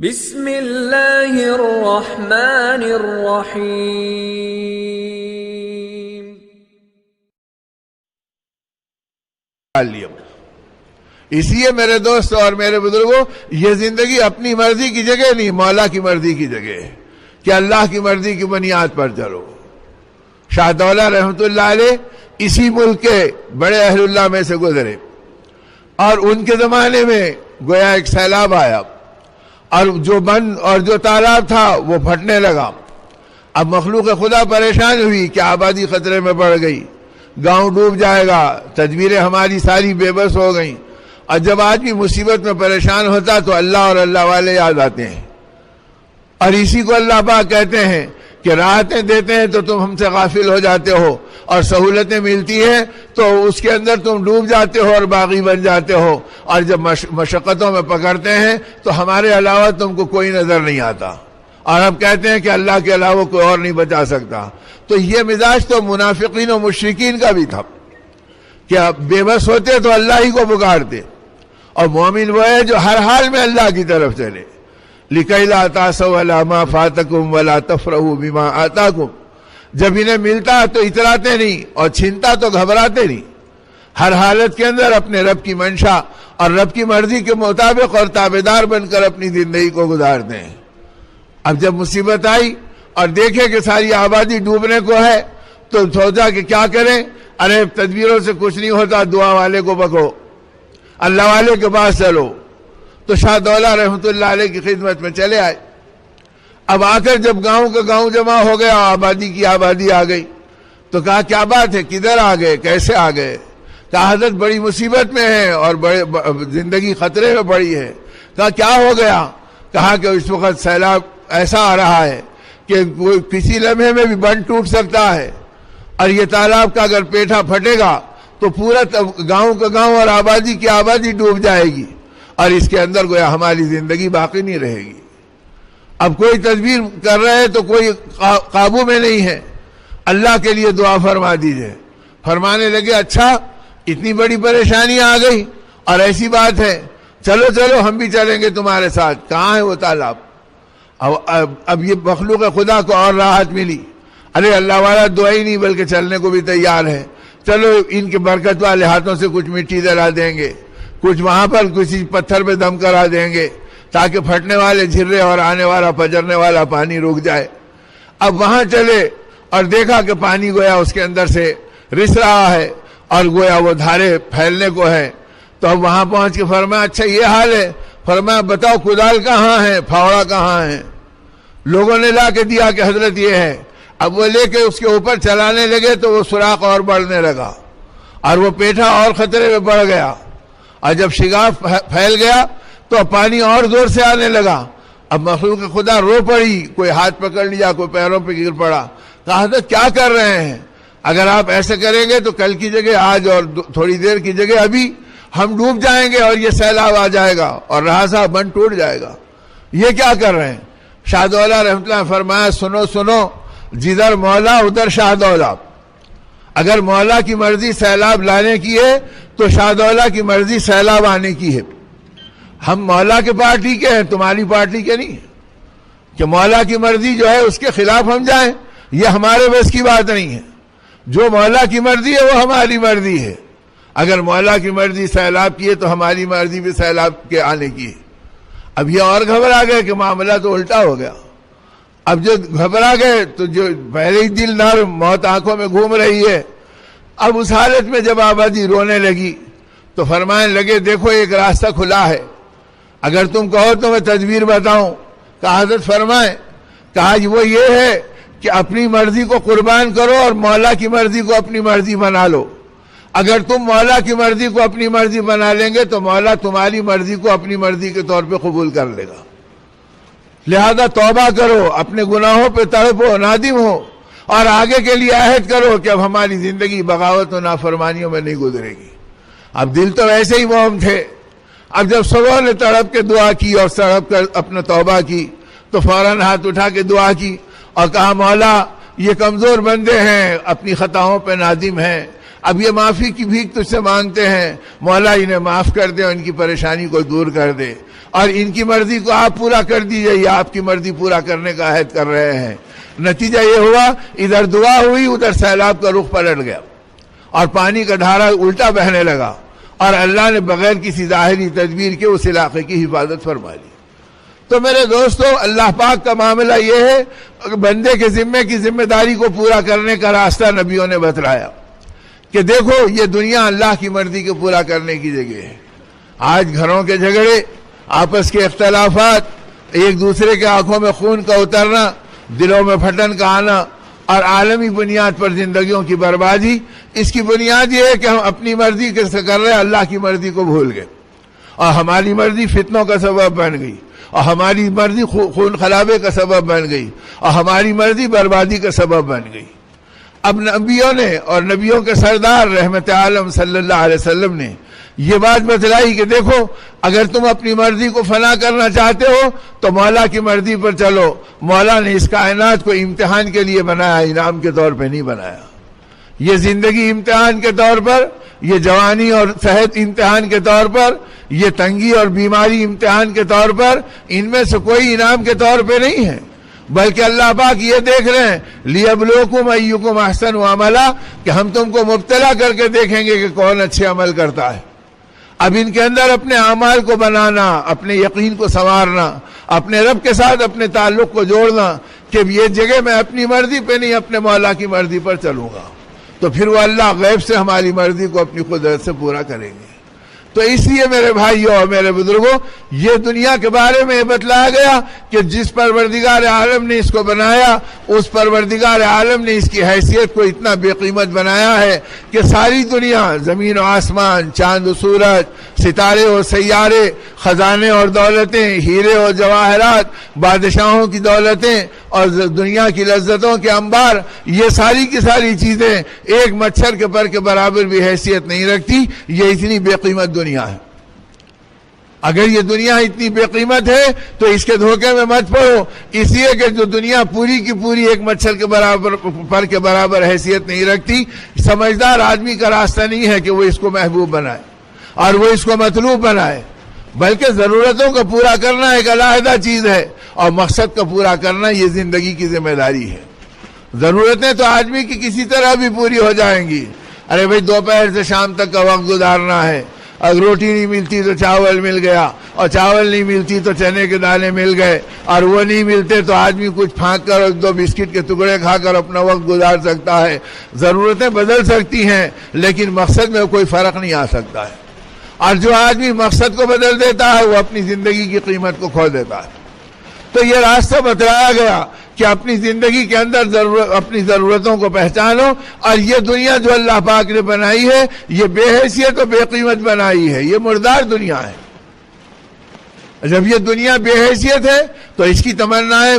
بسم اللہ الرحمن الرحیم۔ اس لیے میرے دوست اور میرے بزرگوں، یہ زندگی اپنی مرضی کی جگہ نہیں، مولا کی مرضی کی جگہ ہے کہ اللہ کی مرضی کی بنیاد پر چلو۔ شاہ دولہ رحمت اللہ علیہ اسی ملک کے بڑے اہل اللہ میں سے گزرے، اور ان کے زمانے میں گویا ایک سیلاب آیا، اور جو بند اور جو تالاب تھا وہ پھٹنے لگا۔ اب مخلوق خدا پریشان ہوئی کہ آبادی خطرے میں پڑ گئی، گاؤں ڈوب جائے گا، تدبیریں ہماری ساری بے بس ہو گئیں۔ اور جب آدمی مصیبت میں پریشان ہوتا تو اللہ اور اللہ والے یاد آتے ہیں، اور اسی کو اللہ پاک کہتے ہیں کہ راحتیں دیتے ہیں تو تم ہم سے غافل ہو جاتے ہو، اور سہولتیں ملتی ہیں تو اس کے اندر تم ڈوب جاتے ہو اور باغی بن جاتے ہو، اور جب مشقتوں میں پکڑتے ہیں تو ہمارے علاوہ تم کو کوئی نظر نہیں آتا، اور اب کہتے ہیں کہ اللہ کے علاوہ کوئی اور نہیں بچا سکتا۔ تو یہ مزاج تو منافقین و مشرکین کا بھی تھا کہ بے بس ہوتے تو اللہ ہی کو پکارتے، اور مومن وہ ہے جو ہر حال میں اللہ کی طرف چلے۔ لِكَيْ لَا تَأْسَوْا عَلَىٰ مَا فَاتَكُمْ وَلَا تَفْرَحُوا بِمَا آتَاكُمْ۔ جب انہیں ملتا تو اتراتے نہیں، اور چھنتا تو گھبراتے نہیں۔ ہر حالت کے اندر اپنے رب کی منشا اور رب کی مرضی کے مطابق اور تابعدار بن کر اپنی زندگی کو گزارتے ہیں۔ اب جب مصیبت آئی اور دیکھے کہ ساری آبادی ڈوبنے کو ہے تو سوچا کہ کیا کریں؟ ارے تدبیروں سے کچھ نہیں ہوتا، دعا والے کو پکڑو، اللہ والے کے پاس چلو۔ تو شاہ دولہ رحمت اللہ علیہ کی خدمت میں چلے آئے۔ اب آ کر جب گاؤں کا گاؤں جمع ہو گیا، آبادی کی آبادی آ گئی، تو کہا کیا بات ہے، کدھر آ گئے، کیسے آ گئے؟ کہا حضرت بڑی مصیبت میں ہے اور زندگی خطرے میں پڑی ہے۔ کہا کیا ہو گیا؟ کہا کہ اس وقت سیلاب ایسا آ رہا ہے کہ کسی لمحے میں بھی بند ٹوٹ سکتا ہے، اور یہ تالاب کا اگر پیٹھا پھٹے گا تو پورا گاؤں کا گاؤں اور آبادی کی آبادی ڈوب جائے گی، اور اس کے اندر گویا ہماری زندگی باقی نہیں رہے گی۔ اب کوئی تدبیر کر رہے ہیں تو کوئی قابو میں نہیں ہے، اللہ کے لیے دعا فرما دیجئے۔ فرمانے لگے اچھا اتنی بڑی پریشانی آ گئی اور ایسی بات ہے، چلو چلو ہم بھی چلیں گے تمہارے ساتھ۔ کہاں ہے وہ تالاب؟ اب یہ مخلوق خدا کو اور راحت ملی، ارے اللہ والا دعا ہی نہیں بلکہ چلنے کو بھی تیار ہے، چلو ان کے برکت والے ہاتھوں سے کچھ مٹی دلا دیں گے، کچھ وہاں پر کسی پتھر پہ دم کرا دیں گے تاکہ پھٹنے والے جھرے اور آنے والا پجرنے والا پانی رک جائے۔ اب وہاں چلے اور دیکھا کہ پانی گویا اس کے اندر سے رس رہا ہے اور گویا وہ دھارے پھیلنے کو ہے۔ تو اب وہاں پہنچ کے فرمایا اچھا یہ حال ہے؟ فرمایا بتاؤ کدال کہاں ہے، پھاوڑا کہاں ہے؟ لوگوں نے لا کے دیا کہ حضرت یہ ہے۔ اب وہ لے کے اس کے اوپر چلانے لگے تو وہ سوراخ اور بڑھنے لگا، اور وہ پیٹھا اور خطرے میں پڑ گیا، اور جب شگاف پھیل گیا تو پانی اور زور سے آنے لگا۔ اب مخلوق خدا رو پڑی، کوئی ہاتھ پکڑ لیا، کوئی پیروں پہ گر پڑا۔ کہا حضرت کیا کر رہے ہیں؟ اگر آپ ایسے کریں گے تو کل کی جگہ آج اور تھوڑی دیر کی جگہ ابھی ہم ڈوب جائیں گے اور یہ سیلاب آ جائے گا اور رہا بند ٹوٹ جائے گا، یہ کیا کر رہے ہیں؟ شاہ دولہ رحمۃ اللہ فرمایا سنو سنو، جدھر مولا ادھر شاہ دولہ۔ اگر مولا کی مرضی سیلاب لانے کی ہے تو شاہ دولہ کی مرضی سیلاب آنے کی ہے۔ ہم مولا کے پارٹی کے ہیں، تمہاری پارٹی کے نہیں ہیں کہ مولا کی مرضی جو ہے اس کے خلاف ہم جائیں، یہ ہمارے بس کی بات نہیں ہے۔ جو مولا کی مرضی ہے وہ ہماری مرضی ہے۔ اگر مولا کی مرضی سیلاب کی ہے تو ہماری مرضی بھی سیلاب کے آنے کی ہے۔ اب یہ اور گھبرا گئے کہ معاملہ تو الٹا ہو گیا۔ اب جو گھبرا گئے تو جو پہلے ہی دل نرم، موت آنکھوں میں گھوم رہی ہے، اب اس حالت میں جب آبادی رونے لگی تو فرمانے لگے دیکھو ایک راستہ کھلا ہے، اگر تم کہو تو میں تدبیر بتاؤں۔ کہا حضرت فرمائیں۔ کہا وہ یہ ہے کہ اپنی مرضی کو قربان کرو اور مولا کی مرضی کو اپنی مرضی بنا لو۔ اگر تم مولا کی مرضی کو اپنی مرضی بنا لیں گے تو مولا تمہاری مرضی کو اپنی مرضی کے طور پہ قبول کر لے گا۔ لہذا توبہ کرو، اپنے گناہوں پہ تڑپو، نادم ہو، اور آگے کے لیے عہد کرو کہ اب ہماری زندگی بغاوت و نافرمانیوں میں نہیں گزرے گی۔ اب دل تو ایسے ہی موم تھے۔ اب جب سبوں نے تڑپ کے دعا کی اور تڑپ کر اپنا توبہ کی تو فوراً ہاتھ اٹھا کے دعا کی اور کہا مولا یہ کمزور بندے ہیں، اپنی خطاؤں پہ نادم ہیں، اب یہ معافی کی بھیک تجھ سے مانگتے ہیں، مولا انہیں معاف کر دے اور ان کی پریشانی کو دور کر دے۔ اور ان کی مرضی کو آپ پورا کر دیجئے، یہ آپ کی مرضی پورا کرنے کا عہد کر رہے ہیں۔ نتیجہ یہ ہوا ادھر دعا ہوئی، ادھر سیلاب کا رخ پلٹ گیا اور پانی کا دھارا الٹا بہنے لگا، اور اللہ نے بغیر کسی ظاہری تدبیر کے اس علاقے کی حفاظت فرما لی۔ تو میرے دوستو، اللہ پاک کا معاملہ یہ ہے، بندے کے ذمے کی ذمہ داری کو پورا کرنے کا راستہ نبیوں نے بتلایا کہ دیکھو یہ دنیا اللہ کی مرضی کو پورا کرنے کی جگہ ہے۔ آج گھروں کے جھگڑے، آپس کے اختلافات، ایک دوسرے کے آنکھوں میں خون کا اترنا، دلوں میں پھٹن کا آنا، اور عالمی بنیاد پر زندگیوں کی بربادی، اس کی بنیاد یہ ہے کہ ہم اپنی مرضی سے کر رہے ہیں، اللہ کی مرضی کو بھول گئے، اور ہماری مرضی فتنوں کا سبب بن گئی، اور ہماری مرضی خون خرابے کا سبب بن گئی، اور ہماری مرضی بربادی کا سبب بن گئی۔ اب نبیوں نے اور نبیوں کے سردار رحمت عالم صلی اللہ علیہ وسلم نے یہ بات بتلائی کہ دیکھو اگر تم اپنی مرضی کو فنا کرنا چاہتے ہو تو مولا کی مرضی پر چلو۔ مولا نے اس کائنات کو امتحان کے لیے بنایا، انعام کے طور پہ نہیں بنایا۔ یہ زندگی امتحان کے طور پر، یہ جوانی اور صحت امتحان کے طور پر، یہ تنگی اور بیماری امتحان کے طور پر، ان میں سے کوئی انعام کے طور پہ نہیں ہے، بلکہ اللہ پاک یہ دیکھ رہے ہیں لِيَبْلُوكُمْ أَيُّكُمْ أَحْسَنُ عَمَلًا، کہ ہم تم کو مبتلا کر کے دیکھیں گے کہ کون اچھے عمل کرتا ہے۔ اب ان کے اندر اپنے اعمال کو بنانا، اپنے یقین کو سنوارنا، اپنے رب کے ساتھ اپنے تعلق کو جوڑنا کہ یہ جگہ میں اپنی مرضی پہ نہیں اپنے مولا کی مرضی پر چلوں گا، تو پھر وہ اللہ غیب سے ہماری مرضی کو اپنی قدرت سے پورا کریں گے۔ تو اس لیے میرے بھائیوں اور میرے بزرگوں، یہ دنیا کے بارے میں یہ بتلایا گیا کہ جس پروردگار عالم نے اس کو بنایا، اس پروردگار عالم نے اس کی حیثیت کو اتنا بے قیمت بنایا ہے کہ ساری دنیا، زمین و آسمان، چاند و سورج، ستارے اور سیارے، خزانے اور دولتیں، ہیرے اور جواہرات، بادشاہوں کی دولتیں اور دنیا کی لذتوں کے انبار، یہ ساری کی ساری چیزیں ایک مچھر کے پر کے برابر بھی حیثیت نہیں رکھتی۔ یہ اتنی بے قیمت دنیا ہے۔ اگر یہ دنیا اتنی بے قیمت ہے تو اس کے دھوکے میں مت پڑو، اس لیے کہ جو دنیا پوری کی پوری ایک مچھر کے برابر پر کے برابر حیثیت نہیں رکھتی، سمجھدار آدمی کا راستہ نہیں ہے کہ وہ اس کو محبوب بنائے اور وہ اس کو مطلوب بنائے، بلکہ ضرورتوں کو پورا کرنا ایک علیحدہ چیز ہے، اور مقصد کو پورا کرنا یہ زندگی کی ذمہ داری ہے۔ ضرورتیں تو آدمی کی کسی طرح بھی پوری ہو جائیں گی، ارے بھائی دوپہر سے شام تک کا وقت گزارنا ہے، اگر روٹی نہیں ملتی تو چاول مل گیا، اور چاول نہیں ملتی تو چنے کے دانے مل گئے، اور وہ نہیں ملتے تو آدمی کچھ پھانک کر اور دو بسکٹ کے ٹکڑے کھا کر اپنا وقت گزار سکتا ہے۔ ضرورتیں بدل سکتی ہیں لیکن مقصد میں کوئی فرق نہیں آ سکتا ہے، اور جو آدمی مقصد کو بدل دیتا ہے وہ اپنی زندگی کی قیمت کو کھو دیتا ہے۔ تو یہ راستہ بتلایا گیا کہ اپنی زندگی کے اندر اپنی ضرورتوں کو پہچانو، اور یہ دنیا جو اللہ پاک نے بنائی ہے یہ بے حیثیت و بے قیمت بنائی ہے، یہ مردار دنیا ہے۔ جب یہ دنیا بے حیثیت ہے تو اس کی تمنائیں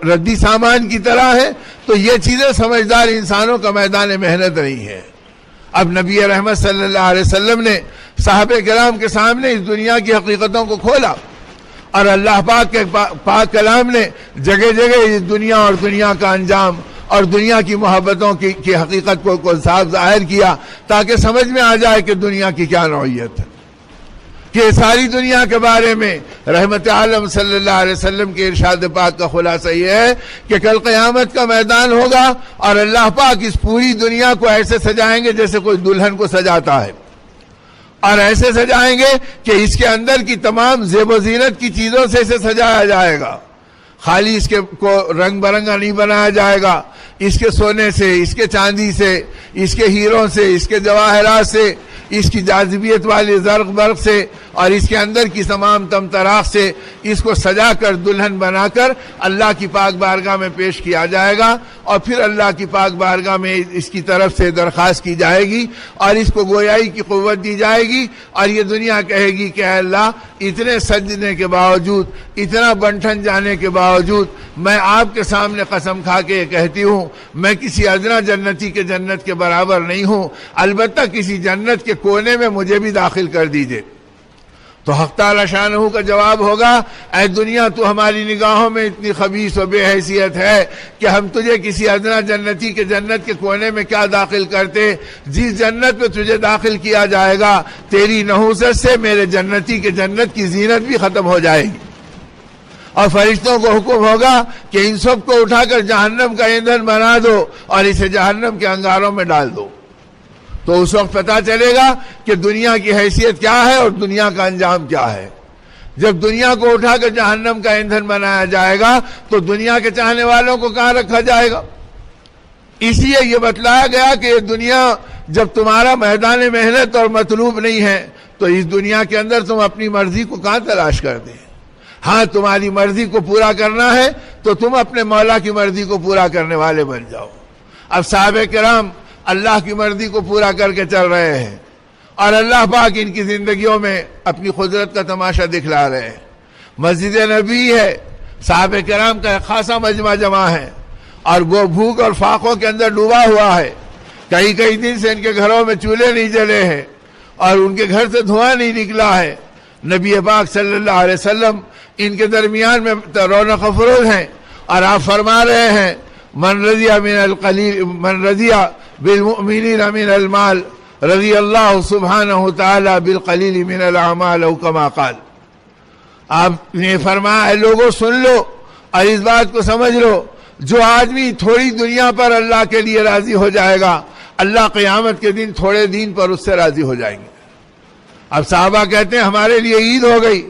ردی سامان کی طرح ہے، تو یہ چیزیں سمجھدار انسانوں کا میدان محنت نہیں ہے۔ اب نبی رحمت صلی اللہ علیہ وسلم نے صحابہ کرام کے سامنے اس دنیا کی حقیقتوں کو کھولا، اور اللہ پاک کے پاک کلام نے جگہ جگہ اس دنیا اور دنیا کا انجام اور دنیا کی محبتوں کی حقیقت کو صاف ظاہر کیا، تاکہ سمجھ میں آ جائے کہ دنیا کی کیا نوعیت ہے۔ کہ ساری دنیا کے بارے میں رحمت عالم صلی اللہ علیہ وسلم کے ارشاد پاک کا خلاصہ یہ ہے کہ کل قیامت کا میدان ہوگا، اور اللہ پاک اس پوری دنیا کو ایسے سجائیں گے جیسے کوئی دلہن کو سجاتا ہے، اور ایسے سجائیں گے کہ اس کے اندر کی تمام زیب و زینت کی چیزوں سے اسے سجایا جائے گا، خالی اس کے کو رنگ برنگا نہیں بنایا جائے گا، اس کے سونے سے، اس کے چاندی سے، اس کے ہیروں سے، اس کے جواہرات سے، اس کی جاذبیت والی زرق برق سے، اور اس کے اندر کی تمام تمطراق سے اس کو سجا کر دلہن بنا کر اللہ کی پاک بارگاہ میں پیش کیا جائے گا، اور پھر اللہ کی پاک بارگاہ میں اس کی طرف سے درخواست کی جائے گی اور اس کو گویائی کی قوت دی جائے گی، اور یہ دنیا کہے گی کہ اے اللہ، اتنے سجنے کے باوجود، اتنا بنٹھن جانے کے باوجود میں آپ کے سامنے قسم کھا کے یہ کہتی ہوں میں کسی ادنا جنتی کے جنت کے برابر نہیں ہوں، البتہ کسی جنت کے کونے میں مجھے بھی داخل کر دیجئے۔ تو حق تعالی شانہ کا جواب ہوگا اے دنیا تو ہماری نگاہوں میں اتنی خبیث و بے حیثیت ہے کہ ہم تجھے کسی ادنا جنتی کے جنت کے کونے میں کیا داخل کرتے، جس جنت میں تجھے داخل کیا جائے گا تیری نحوست سے میرے جنتی کے جنت کی زینت بھی ختم ہو جائے گی۔ اور فرشتوں کو حکم ہوگا کہ ان سب کو اٹھا کر جہنم کا ایندھن بنا دو اور اسے جہنم کے انگاروں میں ڈال دو۔ تو اس وقت پتا چلے گا کہ دنیا کی حیثیت کیا ہے اور دنیا کا انجام کیا ہے۔ جب دنیا کو اٹھا کر جہنم کا ایندھن بنایا جائے گا تو دنیا کے چاہنے والوں کو کہاں رکھا جائے گا؟ اس لیے یہ بتلایا گیا کہ یہ دنیا جب تمہارا میدان محنت اور مطلوب نہیں ہے تو اس دنیا کے اندر تم اپنی مرضی کو کہاں تلاش کرتے؟ ہاں تمہاری مرضی کو پورا کرنا ہے تو تم اپنے مولا کی مرضی کو پورا کرنے والے بن جاؤ۔ اب صحابہ کرام اللہ کی مرضی کو پورا کر کے چل رہے ہیں اور اللہ پاک ان کی زندگیوں میں اپنی قدرت کا تماشا دکھلا رہے ہیں۔ مسجد نبی ہے، صحابہ کرام کا ایک خاصا مجمع جمع ہے اور وہ بھوک اور فاقوں کے اندر ڈوبا ہوا ہے۔ کئی دن سے ان کے گھروں میں چولہے نہیں جلے ہیں اور ان کے گھر سے دھواں نہیں نکلا ہے۔ نبی پاک صلی اللہ علیہ وسلم ان کے درمیان میں رونق افروز ہیں اور آپ فرما رہے ہیں من رضی بالمؤمنین من المال رضی اللہ سبحانہ تعالی بالقلیل من الاعمال او کما قال۔ آپ نے فرمایا ہے لوگوں سن لو اور اس بات کو سمجھ لو، جو آدمی تھوڑی دنیا پر اللہ کے لیے راضی ہو جائے گا اللہ قیامت کے دن تھوڑے دین پر اس سے راضی ہو جائیں گے۔ اب صحابہ کہتے ہیں ہمارے لیے عید ہو گئی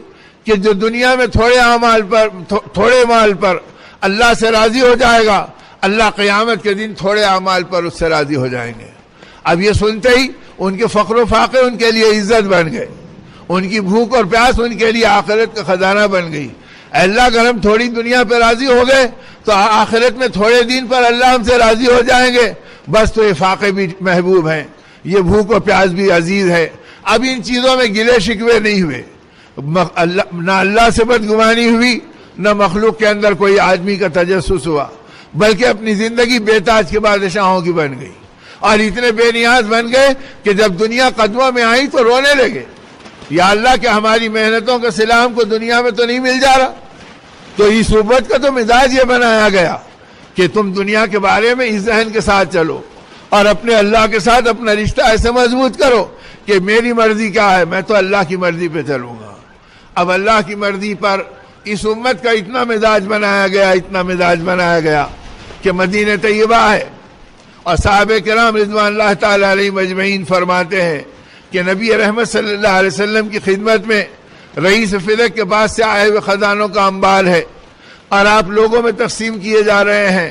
کہ جو دنیا میں تھوڑے مال پر اللہ سے راضی ہو جائے گا اللہ قیامت کے دن تھوڑے اعمال پر اس سے راضی ہو جائیں گے۔ اب یہ سنتے ہی ان کے فقر و فاقے ان کے لیے عزت بن گئے، ان کی بھوک اور پیاس ان کے لیے آخرت کا خزانہ بن گئی۔ اللہ اگر ہم تھوڑی دنیا پہ راضی ہو گئے تو آخرت میں تھوڑے دن پر اللہ ہم سے راضی ہو جائیں گے، بس تو یہ فاقے بھی محبوب ہیں، یہ بھوک و پیاس بھی عزیز ہے۔ اب ان چیزوں میں گلے شکوے نہیں ہوئے، نہ اللہ سے بدگمانی ہوئی، نہ مخلوق کے اندر کوئی آدمی کا تجسس ہوا، بلکہ اپنی زندگی بے تاج کے بادشاہوں کی بن گئی اور اتنے بے نیاز بن گئے کہ جب دنیا قدموں میں آئی تو رونے لگے، یا اللہ کہ ہماری محنتوں کا صلہ ہم کو دنیا میں تو نہیں مل جا رہا۔ تو اس صحبت کا تو مزاج یہ بنایا گیا کہ تم دنیا کے بارے میں اس ذہن کے ساتھ چلو اور اپنے اللہ کے ساتھ اپنا رشتہ ایسے مضبوط کرو کہ میری مرضی کیا ہے، میں تو اللہ کی مرضی پہ چلوں گا۔ اب اللہ کی مرضی پر اس امت کا اتنا مزاج بنایا گیا کہ مدینہ طیبہ ہے اور صحابہ کرام رضوان اللہ تعالی علیہ مجمعین فرماتے ہیں کہ نبی رحمت صلی اللہ علیہ وسلم کی خدمت میں رئیس فلک کے پاس سے آئے ہوئے خزانوں کا انبار ہے اور آپ لوگوں میں تقسیم کیے جا رہے ہیں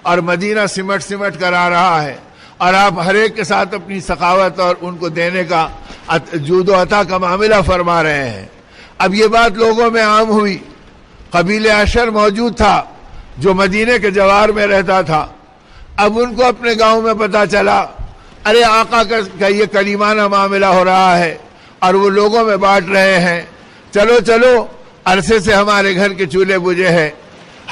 اور مدینہ سمٹ کر آ رہا ہے اور آپ ہر ایک کے ساتھ اپنی سخاوت اور ان کو دینے کا جود و عطا کا معاملہ فرما رہے ہیں۔ اب یہ بات لوگوں میں عام ہوئی، قبیلہ عشر موجود تھا جو مدینے کے جوار میں رہتا تھا، اب ان کو اپنے گاؤں میں پتا چلا ارے آقا کا یہ کریمانہ معاملہ ہو رہا ہے اور وہ لوگوں میں بانٹ رہے ہیں، چلو عرصے سے ہمارے گھر کے چولہے بجھے ہیں،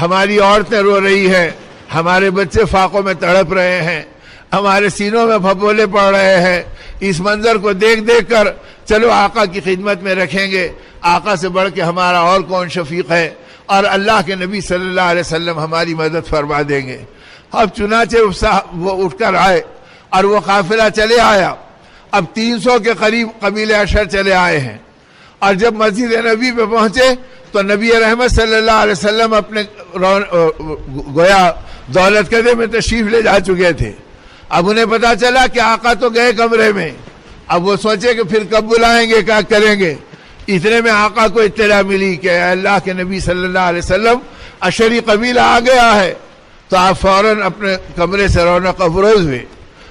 ہماری عورتیں رو رہی ہیں، ہمارے بچے فاقوں میں تڑپ رہے ہیں، ہمارے سینوں میں پھپولے پڑ رہے ہیں، اس منظر کو دیکھ کر چلو آقا کی خدمت میں رکھیں گے، آقا سے بڑھ کے ہمارا اور کون شفیق ہے، اور اللہ کے نبی صلی اللہ علیہ وسلم ہماری مدد فرما دیں گے۔ اب چنانچہ وہ اٹھ کر آئے اور وہ قافلہ چلے آیا، اب 300 کے قریب قبیلہ عشر چلے آئے ہیں، اور جب مسجد نبی پہ پہنچے تو نبی رحمت صلی اللہ علیہ وسلم اپنے گویا دولت قدے میں تشریف لے جا چکے تھے۔ اب انہیں پتا چلا کہ آقا تو گئے کمرے میں، اب وہ سوچے کہ پھر کب بلائیں گے، کیا کریں گے۔ اتنے میں آقا کو اطلاع ملی کہ اللہ کے نبی صلی اللہ علیہ وسلم عشری قبیلہ آ گیا ہے، تو آپ فوراً اپنے کمرے سے رونق افروز ہوئے،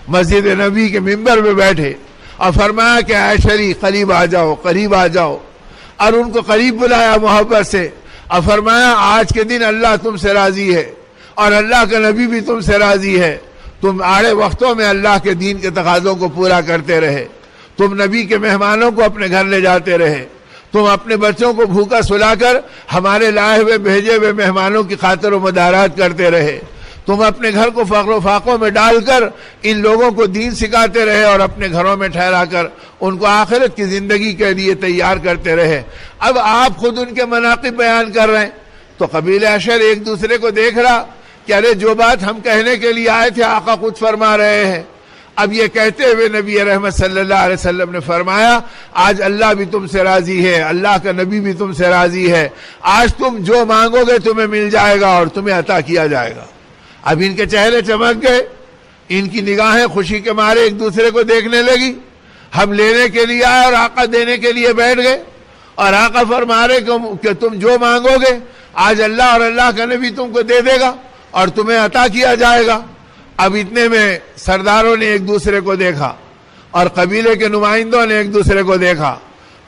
مسجد نبی کے ممبر پہ بیٹھے اور فرمایا کہ عشری قریب آ جاؤ، اور ان کو قریب بلایا محبت سے اور فرمایا آج کے دن اللہ تم سے راضی ہے اور اللہ کا نبی بھی تم سے راضی ہے، تم آڑے وقتوں میں اللہ کے دین کے تقاضوں کو پورا کرتے رہے، تم نبی کے مہمانوں کو اپنے گھر لے جاتے رہے، تم اپنے بچوں کو بھوکا سلا کر ہمارے لائے ہوئے بھیجے ہوئے مہمانوں کی خاطر و مدارات کرتے رہے، تم اپنے گھر کو فقر و فاقوں میں ڈال کر ان لوگوں کو دین سکھاتے رہے اور اپنے گھروں میں ٹھہرا کر ان کو آخرت کی زندگی کے لیے تیار کرتے رہے. اب آپ خود ان کے مناقب بیان کر رہے ہیں. تو قبیلہ اشر ایک دوسرے کو دیکھ رہا کہ ارے جو بات ہم کہنے کے لیے آئے تھے آقا خود فرما رہے ہیں. اب یہ کہتے ہوئے نبی رحمت صلی اللہ علیہ وسلم نے فرمایا آج اللہ بھی تم سے راضی ہے, اللہ کا نبی بھی تم سے راضی ہے. آج تم جو مانگو گے تمہیں مل جائے گا اور تمہیں عطا کیا جائے گا. اب ان کے چہرے چمک گئے, ان کی نگاہیں خوشی کے مارے ایک دوسرے کو دیکھنے لگی. ہم لینے کے لیے آئے اور آقا دینے کے لیے بیٹھ گئے, اور آقا فرما رہے کہ تم جو مانگو گے آج اللہ اور اللہ کا نبی تم کو دے دے گا اور تمہیں عطا کیا جائے گا. اب اتنے میں سرداروں نے ایک دوسرے کو دیکھا اور قبیلے کے نمائندوں نے ایک دوسرے کو دیکھا.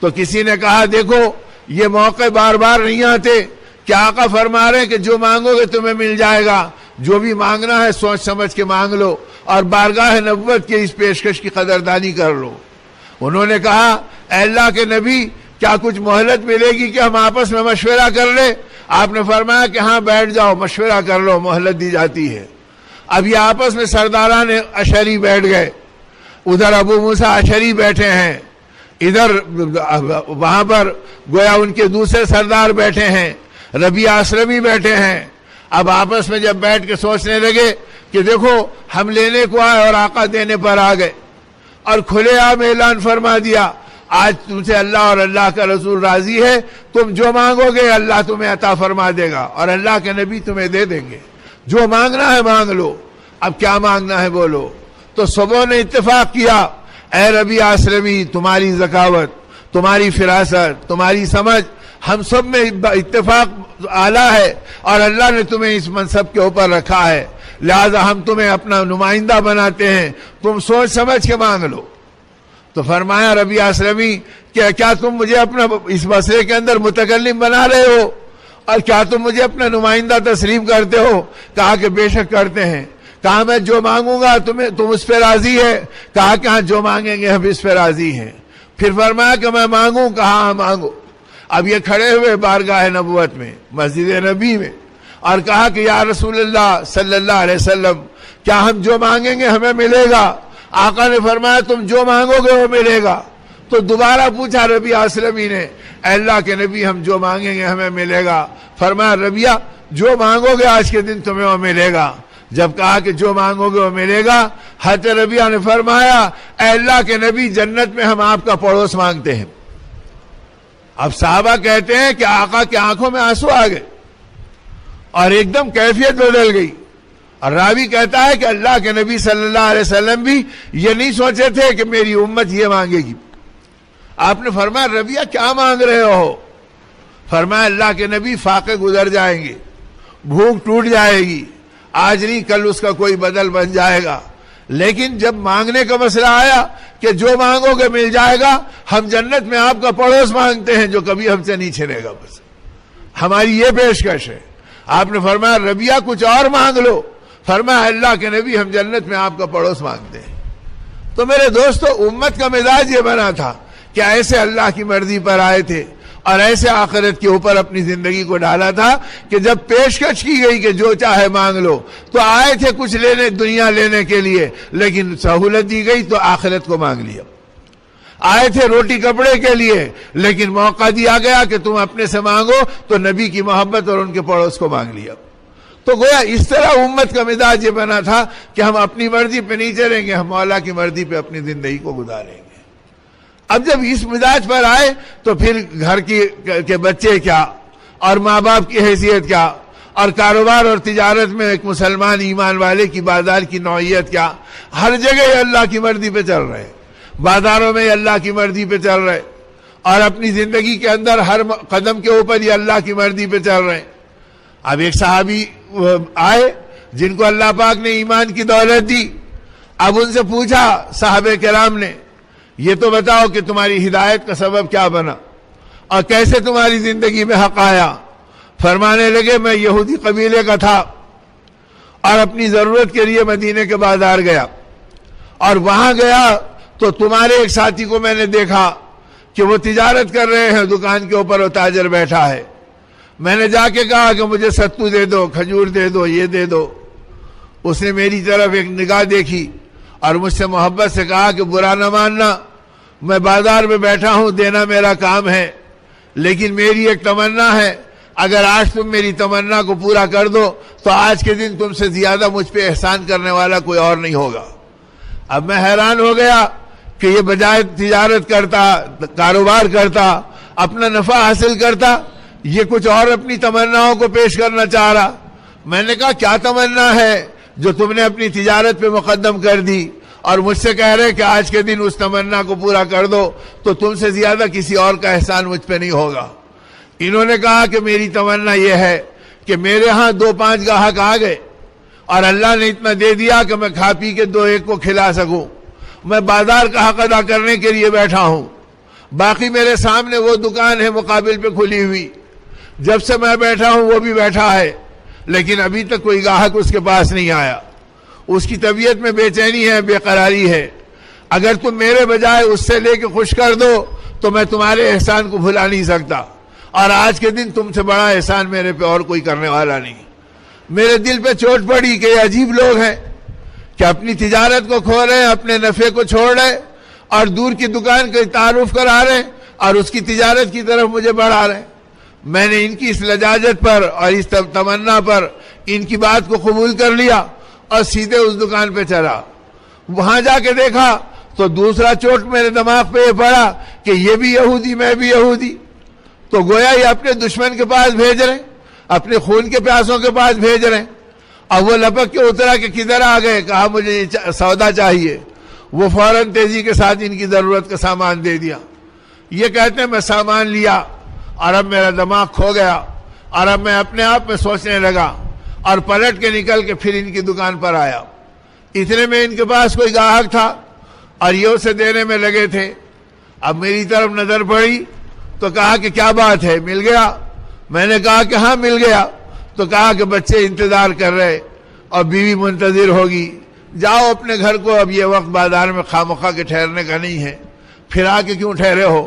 تو کسی نے کہا دیکھو یہ موقع بار بار نہیں آتے کہ آقا فرما رہے ہیں کہ جو مانگو گے تمہیں مل جائے گا. جو بھی مانگنا ہے سوچ سمجھ کے مانگ لو اور بارگاہ نبوت کے اس پیشکش کی قدردانی کر لو. انہوں نے کہا اے اللہ کے نبی کیا کچھ مہلت ملے گی کہ ہم آپس میں مشورہ کر لیں؟ آپ نے فرمایا کہ ہاں بیٹھ جاؤ مشورہ کر لو, مہلت دی جاتی ہے. اب یہ آپس میں سرداران اشری بیٹھ گئے. ادھر ابو موسیٰ اشری بیٹھے ہیں, ادھر وہاں پر گویا ان کے دوسرے سردار بیٹھے ہیں, ربیعہ اسلمی بیٹھے ہیں. اب آپس میں جب بیٹھ کے سوچنے لگے کہ دیکھو ہم لینے کو آئے اور آقا دینے پر آ گئے, اور کھلے عام اعلان فرما دیا آج تم سے اللہ اور اللہ کا رسول راضی ہے, تم جو مانگو گے اللہ تمہیں عطا فرما دے گا اور اللہ کے نبی تمہیں دے دیں گے. جو مانگنا ہے مانگ لو, اب کیا مانگنا ہے بولو. تو سبوں نے اتفاق کیا اے ربیعہ اسلمی تمہاری ذکاوت, تمہاری فراست, تمہاری سمجھ ہم سب میں اتفاق اعلیٰ ہے اور اللہ نے تمہیں اس منصب کے اوپر رکھا ہے, لہذا ہم تمہیں اپنا نمائندہ بناتے ہیں, تم سوچ سمجھ کے مانگ لو. تو فرمایا ربیعہ اسلمی کیا تم مجھے اپنا اس مسئلے کے اندر متکلم بنا رہے ہو اور کیا تم مجھے اپنا نمائندہ تسلیم کرتے ہو؟ کہا کہ بے شک کرتے ہیں. کہا میں جو مانگوں گا تم اس پہ راضی ہے؟ کہا کہ ہاں جو مانگیں گے ہم اس پہ راضی ہیں. پھر فرمایا کہ میں مانگوں؟ کہا ہاں مانگو. اب یہ کھڑے ہوئے بارگاہ نبوت میں مسجد نبی میں اور کہا کہ یا رسول اللہ صلی اللہ علیہ وسلم کیا ہم جو مانگیں گے ہمیں ملے گا؟ آقا نے فرمایا تم جو مانگو گے وہ ملے گا. تو دوبارہ پوچھا ربیعہ اسلمی نے اے اللہ کے نبی ہم جو مانگیں گے ہمیں ملے گا؟ فرمایا ربیعہ جو مانگو گے آج کے دن تمہیں وہ ملے گا. جب کہا کہ جو مانگو گے وہ ملے گا, حضرت ربیعہ نے فرمایا اے اللہ کے نبی جنت میں ہم آپ کا پڑوس مانگتے ہیں. اب صحابہ کہتے ہیں کہ آقا کی آنکھوں میں آنسو آ گئے اور ایک دم کیفیت بدل گئی. اور راوی کہتا ہے کہ اللہ کے نبی صلی اللہ علیہ وسلم بھی یہ نہیں سوچے تھے کہ میری امت یہ مانگے گی. آپ نے فرمایا ربیعہ کیا مانگ رہے ہو؟ فرمایا اللہ کے نبی فاقے گزر جائیں گے, بھوک ٹوٹ جائے گی, آج نہیں کل اس کا کوئی بدل بن جائے گا. لیکن جب مانگنے کا مسئلہ آیا کہ جو مانگو گے مل جائے گا, ہم جنت میں آپ کا پڑوس مانگتے ہیں جو کبھی ہم سے نہیں چھنے گا. بس ہماری یہ پیشکش ہے. آپ نے فرمایا ربیعہ کچھ اور مانگ لو. فرمایا اللہ کے نبی ہم جنت میں آپ کا پڑوس مانگتے ہیں. تو میرے دوستو امت کا مزاج یہ بنا تھا کہ ایسے اللہ کی مرضی پر آئے تھے اور ایسے آخرت کے اوپر اپنی زندگی کو ڈالا تھا کہ جب پیشکش کی گئی کہ جو چاہے مانگ لو تو آئے تھے کچھ لینے, دنیا لینے کے لیے, لیکن سہولت دی گئی تو آخرت کو مانگ لیا. آئے تھے روٹی کپڑے کے لیے لیکن موقع دیا گیا کہ تم اپنے سے مانگو تو نبی کی محبت اور ان کے پڑوس کو مانگ لیا. تو گویا اس طرح امت کا مزاج یہ بنا تھا کہ ہم اپنی مرضی پہ نہیں چلیں گے, ہم مولا کی مرضی پہ اپنی زندگی کو گزاریں گے. اب جب اس مزاج پر آئے تو پھر گھر کے بچے کیا اور ماں باپ کی حیثیت کیا اور کاروبار اور تجارت میں ایک مسلمان ایمان والے کی بازار کی نوعیت کیا. ہر جگہ اللہ کی مرضی پہ چل رہے, بازاروں میں اللہ کی مرضی پہ چل رہے اور اپنی زندگی کے اندر ہر قدم کے اوپر یہ اللہ کی مرضی پہ چل رہے. اب ایک صحابی آئے جن کو اللہ پاک نے ایمان کی دولت دی. اب ان سے پوچھا صحابہ کرام نے یہ تو بتاؤ کہ تمہاری ہدایت کا سبب کیا بنا اور کیسے تمہاری زندگی میں حق آیا؟ فرمانے لگے میں یہودی قبیلے کا تھا اور اپنی ضرورت کے لیے مدینے کے بازار گیا اور وہاں گیا تو تمہارے ایک ساتھی کو میں نے دیکھا کہ وہ تجارت کر رہے ہیں, دکان کے اوپر وہ تاجر بیٹھا ہے. میں نے جا کے کہا کہ مجھے ستو دے دو, کھجور دے دو, یہ دے دو. اس نے میری طرف ایک نگاہ دیکھی اور مجھ سے محبت سے کہا کہ برا نہ ماننا، میں بازار میں بیٹھا ہوں، دینا میرا کام ہے، لیکن میری ایک تمنا ہے، اگر آج تم میری تمنا کو پورا کر دو تو آج کے دن تم سے زیادہ مجھ پہ احسان کرنے والا کوئی اور نہیں ہوگا۔ اب میں حیران ہو گیا کہ یہ بجائے تجارت کرتا، کاروبار کرتا، اپنا نفع حاصل کرتا، یہ کچھ اور اپنی تمناؤں کو پیش کرنا چاہ رہا۔ میں نے کہا کیا تمنا ہے جو تم نے اپنی تجارت پہ مقدم کر دی اور مجھ سے کہہ رہے کہ آج کے دن اس تمنا کو پورا کر دو تو تم سے زیادہ کسی اور کا احسان مجھ پہ نہیں ہوگا۔ انہوں نے کہا کہ میری تمنا یہ ہے کہ میرے ہاں 2-5 گاہک آ گئے اور اللہ نے اتنا دے دیا کہ میں کھا پی کے 2-1 کو کھلا سکوں، میں بازار کا حق ادا کرنے کے لیے بیٹھا ہوں، باقی میرے سامنے وہ دکان ہے مقابل پہ کھلی ہوئی، جب سے میں بیٹھا ہوں وہ بھی بیٹھا ہے، لیکن ابھی تک کوئی گاہک اس کے پاس نہیں آیا، اس کی طبیعت میں بے چینی ہے، بے قراری ہے، اگر تم میرے بجائے اس سے لے کے خوش کر دو تو میں تمہارے احسان کو بھلا نہیں سکتا، اور آج کے دن تم سے بڑا احسان میرے پہ اور کوئی کرنے والا نہیں۔ میرے دل پہ چوٹ پڑی کہ یہ عجیب لوگ ہیں کہ اپنی تجارت کو کھو رہے ہیں، اپنے نفع کو چھوڑ رہے اور دور کی دکان کا تعارف کرا رہے ہیں اور اس کی تجارت کی طرف مجھے بڑھا رہے ہیں۔ میں نے ان کی اس لجاجت پر اور اس تمنا پر ان کی بات کو قبول کر لیا اور سیدھے اس دکان پہ چلا۔ وہاں جا کے دیکھا تو دوسرا چوٹ میرے دماغ پہ یہ پڑا کہ یہ بھی یہودی، میں بھی یہودی، تو گویا یہ اپنے دشمن کے پاس بھیج رہے، اپنے خون کے پیاسوں کے پاس بھیج رہے ہیں۔ اب وہ لپک کے اترا کہ کدھر آ گئے، کہا مجھے یہ سودا چاہیے، وہ فوراً تیزی کے ساتھ ان کی ضرورت کا سامان دے دیا۔ یہ کہتے ہیں میں سامان لیا اور اب میرا دماغ کھو گیا اور اب میں اپنے آپ میں سوچنے لگا اور پلٹ کے نکل کے پھر ان کی دکان پر آیا۔ اتنے میں ان کے پاس کوئی گاہک تھا اور یہ اسے دینے میں لگے تھے۔ اب میری طرف نظر پڑی تو کہا کہ کیا بات ہے، مل گیا؟ میں نے کہا کہ ہاں مل گیا۔ تو کہا کہ بچے انتظار کر رہے اور بیوی منتظر ہوگی، جاؤ اپنے گھر کو، اب یہ وقت بازار میں خامخواہ کے ٹھہرنے کا نہیں ہے، پھر آ کے کیوں ٹھہرے ہو؟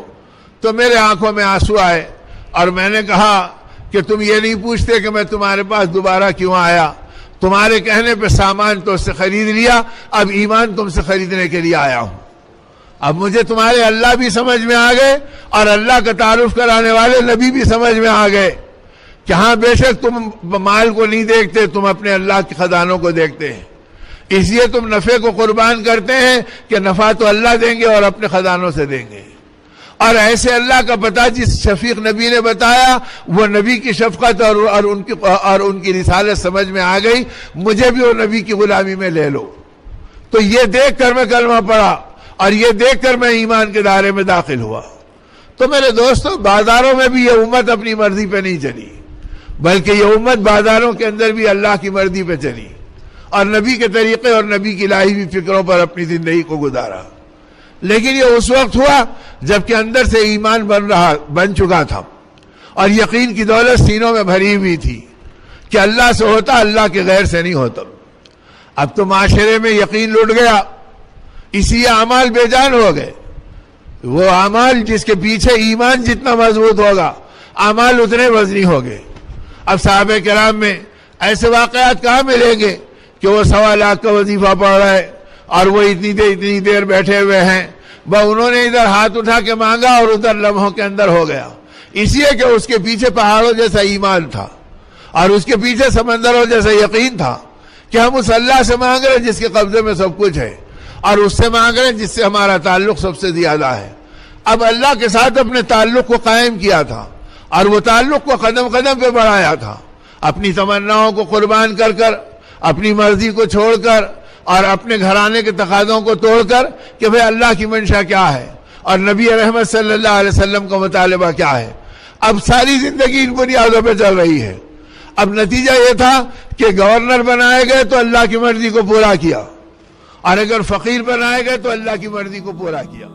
تو میرے آنکھوں میں آنسو آئے اور میں نے کہا کہ تم یہ نہیں پوچھتے کہ میں تمہارے پاس دوبارہ کیوں آیا؟ تمہارے کہنے پہ سامان تو اس سے خرید لیا، اب ایمان تم سے خریدنے کے لیے آیا ہوں۔ اب مجھے تمہارے اللہ بھی سمجھ میں آ گئے اور اللہ کا تعارف کرانے والے نبی بھی سمجھ میں آ گئے کہ ہاں بے شک تم مال کو نہیں دیکھتے، تم اپنے اللہ کے خزانوں کو دیکھتے ہیں، اس لیے تم نفع کو قربان کرتے ہیں کہ نفع تو اللہ دیں گے اور اپنے خزانوں سے دیں گے۔ اور ایسے اللہ کا پتہ جس شفیق نبی نے بتایا، وہ نبی کی شفقت اور ان کی رسالت سمجھ میں آ گئی، مجھے بھی وہ نبی کی غلامی میں لے لو۔ تو یہ دیکھ کر میں کلمہ پڑھا اور یہ دیکھ کر میں ایمان کے دائرے میں داخل ہوا۔ تو میرے دوستو، بازاروں میں بھی یہ امت اپنی مرضی پہ نہیں چلی، بلکہ یہ امت بازاروں کے اندر بھی اللہ کی مرضی پہ چلی اور نبی کے طریقے اور نبی کی لائی ہوئی فکروں پر اپنی زندگی کو گزارا۔ لیکن یہ اس وقت ہوا جب کہ اندر سے ایمان بن چکا تھا اور یقین کی دولت سینوں میں بھری ہوئی تھی کہ اللہ سے ہوتا، اللہ کے غیر سے نہیں ہوتا۔ اب تو معاشرے میں یقین لٹ گیا، اسی اعمال بے جان ہو گئے۔ وہ اعمال جس کے پیچھے ایمان جتنا مضبوط ہوگا، اعمال اتنے وزنی ہو گئے۔ اب صحابہ کرام میں ایسے واقعات کہاں ملیں گے کہ وہ 1.25 لاکھ کا وظیفہ پڑھ رہا ہے اور وہ اتنی دیر بیٹھے ہوئے ہیں، انہوں نے ادھر ہاتھ اٹھا کے مانگا اور ادھر لمحوں کے اندر ہو گیا، اس لیے کہ اس کے پیچھے پہاڑوں جیسا ایمان تھا اور اس کے پیچھے سمندروں جیسا یقین تھا کہ ہم اس اللہ سے مانگ رہے ہیں جس کے قبضے میں سب کچھ ہے، اور اس سے مانگ رہے ہیں جس سے ہمارا تعلق سب سے زیادہ ہے۔ اب اللہ کے ساتھ اپنے تعلق کو قائم کیا تھا اور وہ تعلق کو قدم قدم پہ بڑھایا تھا، اپنی تمناؤں کو قربان کر کر، اپنی مرضی کو چھوڑ کر اور اپنے گھرانے کے تقاضوں کو توڑ کر کہ بھئی اللہ کی منشا کیا ہے اور نبی رحمت صلی اللہ علیہ وسلم کا مطالبہ کیا ہے۔ اب ساری زندگی ان بنیادوں پہ چل رہی ہے۔ اب نتیجہ یہ تھا کہ گورنر بنائے گئے تو اللہ کی مرضی کو پورا کیا، اور اگر فقیر بنائے گئے تو اللہ کی مرضی کو پورا کیا۔